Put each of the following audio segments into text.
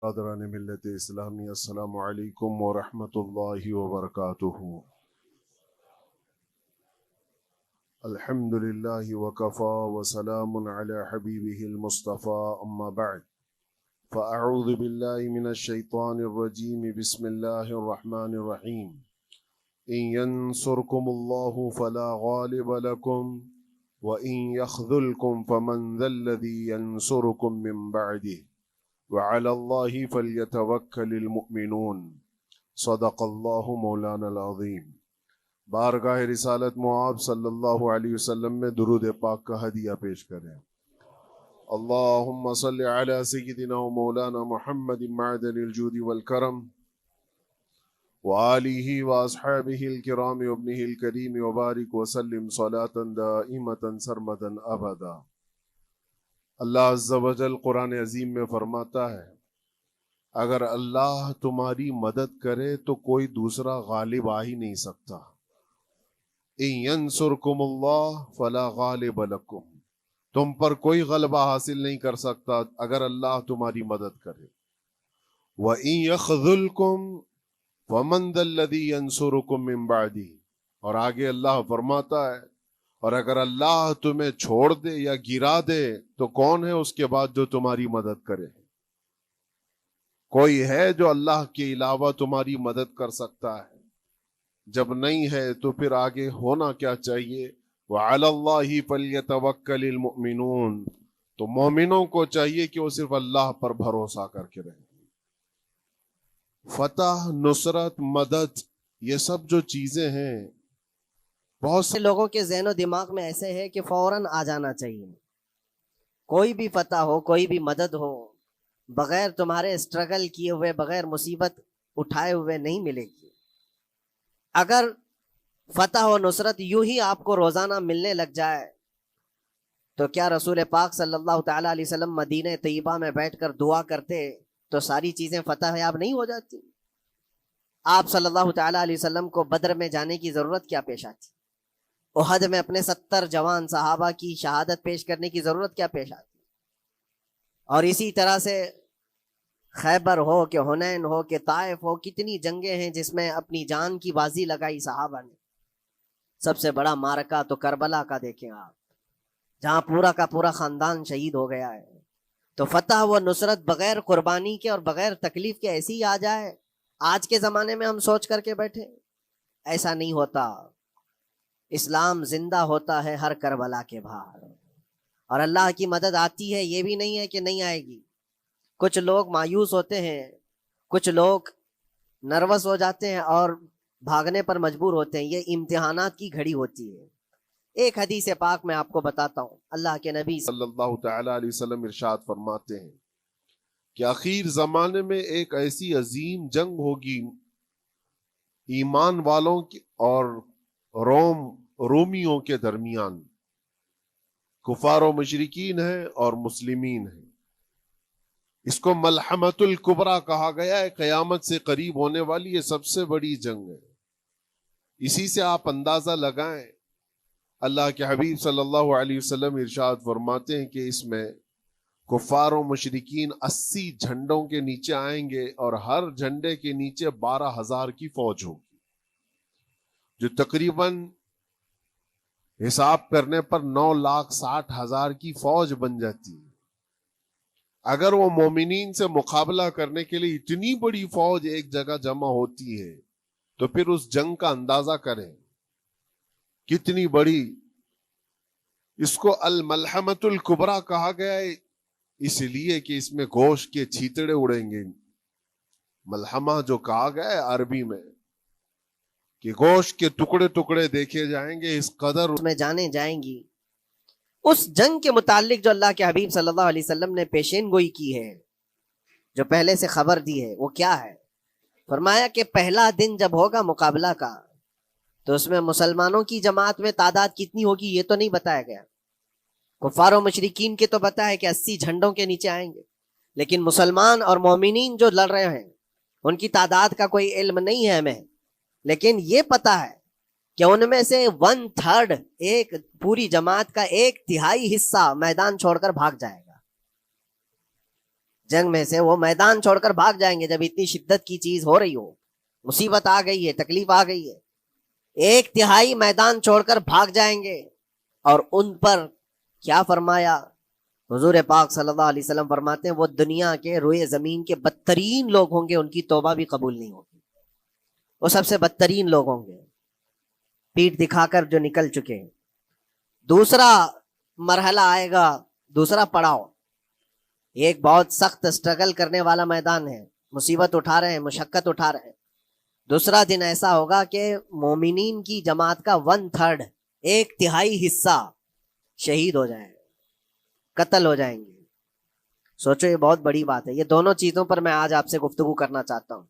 برادران ملت اسلامی، السلام علیکم ورحمۃ اللہ وبرکاتہ۔ الحمد للہ وکفا وسلام علی حبیبہ المصطفیٰ، اما بعد فاعوذ باللہ من الشیطان الرجیم، بسم اللہ الرحمن الرحیم۔ ان ینصرکم اللہ فلا غالب لکم وان یخذلکم فمن ذا الذی ینصرکم من بعدہ وعلى الله فليتوكل المؤمنون۔ صدق اللہ مولانا العظیم۔ بارگاہ رسالت معاب صلی اللہ علیہ وسلم میں درود پاک کا ہدیہ پیش کریں۔ اللہم صل علی سیدنا و مولانا محمد معدن الجود والکرم وآلہ واصحابہ الکرام وابنہ الکریم وبارک وسلم صلاة دائمة سرمدا ابدا۔ اللہ عز و جل قرآن عظیم میں فرماتا ہے، اگر اللہ تمہاری مدد کرے تو کوئی دوسرا غالب آ ہی نہیں سکتا۔ ان ینصرکم اللہ فلا غالب لکم، تم پر کوئی غلبہ حاصل نہیں کر سکتا اگر اللہ تمہاری مدد کرے۔ وَإِن يَخْذُلْكُمْ فَمَنْ ذَا الَّذِي يَنْصُرُكُمْ مِنْ بَعْدِهِ، اور آگے اللہ فرماتا ہے، اور اگر اللہ تمہیں چھوڑ دے یا گرا دے تو کون ہے اس کے بعد جو تمہاری مدد کرے؟ کوئی ہے جو اللہ کے علاوہ تمہاری مدد کر سکتا ہے؟ جب نہیں ہے تو پھر آگے ہونا کیا چاہیے؟ وَعَلَى اللَّهِ فَلْيَتَوَكَّلِ الْمُؤْمِنُونَ، تو مومنوں کو چاہیے کہ وہ صرف اللہ پر بھروسہ کر کے رہیں۔ فتح، نصرت، مدد، یہ سب جو چیزیں ہیں، بہت سے لوگوں کے ذہن و دماغ میں ایسے ہے کہ فوراً آ جانا چاہیے، کوئی بھی فتح ہو، کوئی بھی مدد ہو، بغیر تمہارے اسٹرگل کیے ہوئے، بغیر مصیبت اٹھائے ہوئے نہیں ملے گی۔ اگر فتح و نصرت یوں ہی آپ کو روزانہ ملنے لگ جائے تو کیا رسول پاک صلی اللہ تعالیٰ علیہ وسلم مدینہ طیبہ میں بیٹھ کر دعا کرتے تو ساری چیزیں فتح یاب نہیں ہو جاتی؟ آپ صلی اللہ تعالیٰ علیہ وسلم کو بدر میں جانے کی ضرورت کیا پیش آتی؟ احد میں اپنے 70 جوان صحابہ کی شہادت پیش کرنے کی ضرورت کیا پیش آتی؟ اور اسی طرح سے خیبر ہو کہ حنین ہو کہ طائف ہو، کتنی جنگیں ہیں جس میں اپنی جان کی بازی لگائی صحابہ نے۔ سب سے بڑا معرکہ تو کربلا کا دیکھیں آپ، جہاں پورا کا پورا خاندان شہید ہو گیا ہے۔ تو فتح و نصرت بغیر قربانی کے اور بغیر تکلیف کے ایسی ہی آ جائے؟ آج کے زمانے میں ہم سوچ کر کے بیٹھے، ایسا نہیں ہوتا۔ اسلام زندہ ہوتا ہے ہر کربلا کے باہر، اور اللہ کی مدد آتی ہے، یہ بھی نہیں ہے کہ نہیں آئے گی۔ کچھ لوگ مایوس ہوتے ہیں، کچھ لوگ نروس ہو جاتے ہیں اور بھاگنے پر مجبور ہوتے ہیں، یہ امتحانات کی گھڑی ہوتی ہے۔ ایک حدیث پاک میں آپ کو بتاتا ہوں، اللہ کے نبی صلی اللہ تعالیٰ علیہ وسلم ارشاد فرماتے ہیں کہ آخر زمانے میں ایک ایسی عظیم جنگ ہوگی ایمان والوں کی اور رومیوں کے درمیان، کفار و مشرکین ہیں اور مسلمین ہیں۔ اس کو ملحمۃ الکبریٰ کہا گیا ہے، قیامت سے قریب ہونے والی یہ سب سے بڑی جنگ ہے۔ اسی سے آپ اندازہ لگائیں، اللہ کے حبیب صلی اللہ علیہ وسلم ارشاد فرماتے ہیں کہ اس میں کفار و مشرکین 80 جھنڈوں کے نیچے آئیں گے، اور ہر جھنڈے کے نیچے 12,000 کی فوج ہوگی، جو تقریباً حساب کرنے پر 9,60,000 کی فوج بن جاتی ہے۔ اگر وہ مومنین سے مقابلہ کرنے کے لیے اتنی بڑی فوج ایک جگہ جمع ہوتی ہے تو پھر اس جنگ کا اندازہ کریں کتنی بڑی۔ اس کو الملحمۃ الکبریٰ کہا گیا ہے اس لیے کہ اس میں گوشت کے چھیتڑے اڑیں گے۔ ملحمہ جو کہا گیا ہے عربی میں کہ گوشت کے ٹکڑے ٹکڑے دیکھے جائیں گے، اس قدر میں جانے جائیں گی۔ اس جنگ کے متعلق جو اللہ کے حبیب صلی اللہ علیہ وسلم نے پیشین گوئی کی ہے، جو پہلے سے خبر دی ہے، وہ کیا ہے؟ فرمایا کہ پہلا دن جب ہوگا مقابلہ کا تو اس میں مسلمانوں کی جماعت میں تعداد کتنی ہوگی یہ تو نہیں بتایا گیا۔ کفار و مشرکین کے تو بتایا کہ 80 جھنڈوں کے نیچے آئیں گے، لیکن مسلمان اور مومنین جو لڑ رہے ہیں ان کی تعداد کا کوئی علم نہیں ہے ہمیں، لیکن یہ پتا ہے کہ ان میں سے 1/3، ایک پوری جماعت کا 1/3 حصہ میدان چھوڑ کر بھاگ جائے گا۔ جنگ میں سے وہ میدان چھوڑ کر بھاگ جائیں گے جب اتنی شدت کی چیز ہو رہی ہو, مصیبت آ گئی ہے, تکلیف آ گئی ہے, 1/3 میدان چھوڑ کر بھاگ جائیں گے. اور ان پر کیا فرمایا حضور پاک صلی اللہ علیہ وسلم؟ فرماتے ہیں وہ دنیا کے روئے زمین کے بدترین لوگ ہوں گے, ان کی توبہ بھی قبول نہیں ہوگی. وہ سب سے بدترین لوگ ہوں گے, پیٹھ دکھا کر جو نکل چکے. دوسرا مرحلہ آئے گا, دوسرا پڑاؤ, ایک بہت سخت اسٹرگل کرنے والا میدان ہے, مصیبت اٹھا رہے ہیں, مشقت اٹھا رہے ہیں. دوسرا دن ایسا ہوگا کہ مومنین کی جماعت کا 1/3 1/3 حصہ شہید ہو جائے, قتل ہو جائیں گے. سوچو یہ بہت بڑی بات ہے. یہ دونوں چیزوں پر میں آج آپ سے گفتگو کرنا چاہتا ہوں.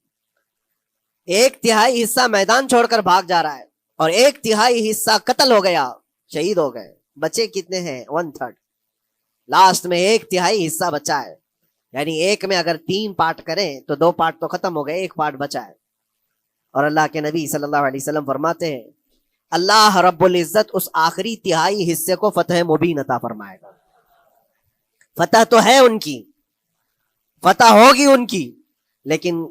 1/3 حصہ میدان چھوڑ کر بھاگ جا رہا ہے اور 1/3 حصہ قتل ہو گیا, شہید ہو گئے. بچے کتنے ہیں؟ 1/3. لاسٹ میں 1/3 حصہ بچا ہے. یعنی ایک میں اگر 3 پارٹ کریں تو 2 پارٹ تو ختم ہو گئے, 1 پارٹ بچا ہے. اور اللہ کے نبی صلی اللہ علیہ وسلم فرماتے ہیں اللہ رب العزت اس آخری 1/3 حصے کو فتح مبین عطا فرمائے گا. فتح تو ہے ان کی, فتح ہوگی ان کی, لیکن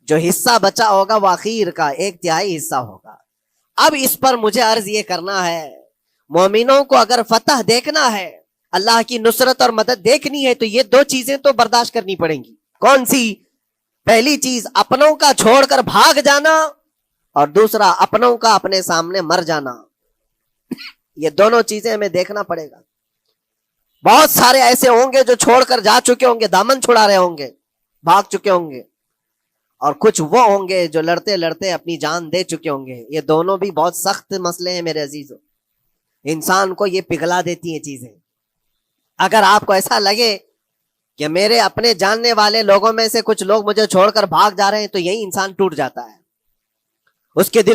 جو حصہ بچا ہوگا وہ اخیر کا 1/3 حصہ ہوگا. اب اس پر مجھے عرض یہ کرنا ہے, مومنوں کو اگر فتح دیکھنا ہے, اللہ کی نصرت اور مدد دیکھنی ہے, تو یہ 2 چیزیں تو برداشت کرنی پڑیں گی. کون سی؟ پہلی چیز اپنوں کا چھوڑ کر بھاگ جانا, اور دوسرا اپنوں کا اپنے سامنے مر جانا. یہ دونوں چیزیں ہمیں دیکھنا پڑے گا. بہت سارے ایسے ہوں گے جو چھوڑ کر جا چکے ہوں گے, دامن چھڑا رہے ہوں گے, بھاگ چکے ہوں گے, اور کچھ وہ ہوں گے جو لڑتے لڑتے اپنی جان دے چکے ہوں گے. یہ دونوں بھی بہت سخت مسئلے ہیں میرے عزیزوں. انسان کو یہ پگھلا دیتی ہیں چیزیں. اگر آپ کو ایسا لگے کہ میرے اپنے جاننے والے لوگوں میں سے کچھ لوگ مجھے چھوڑ کر بھاگ جا رہے ہیں, تو یہی انسان ٹوٹ جاتا ہے. اس کے دل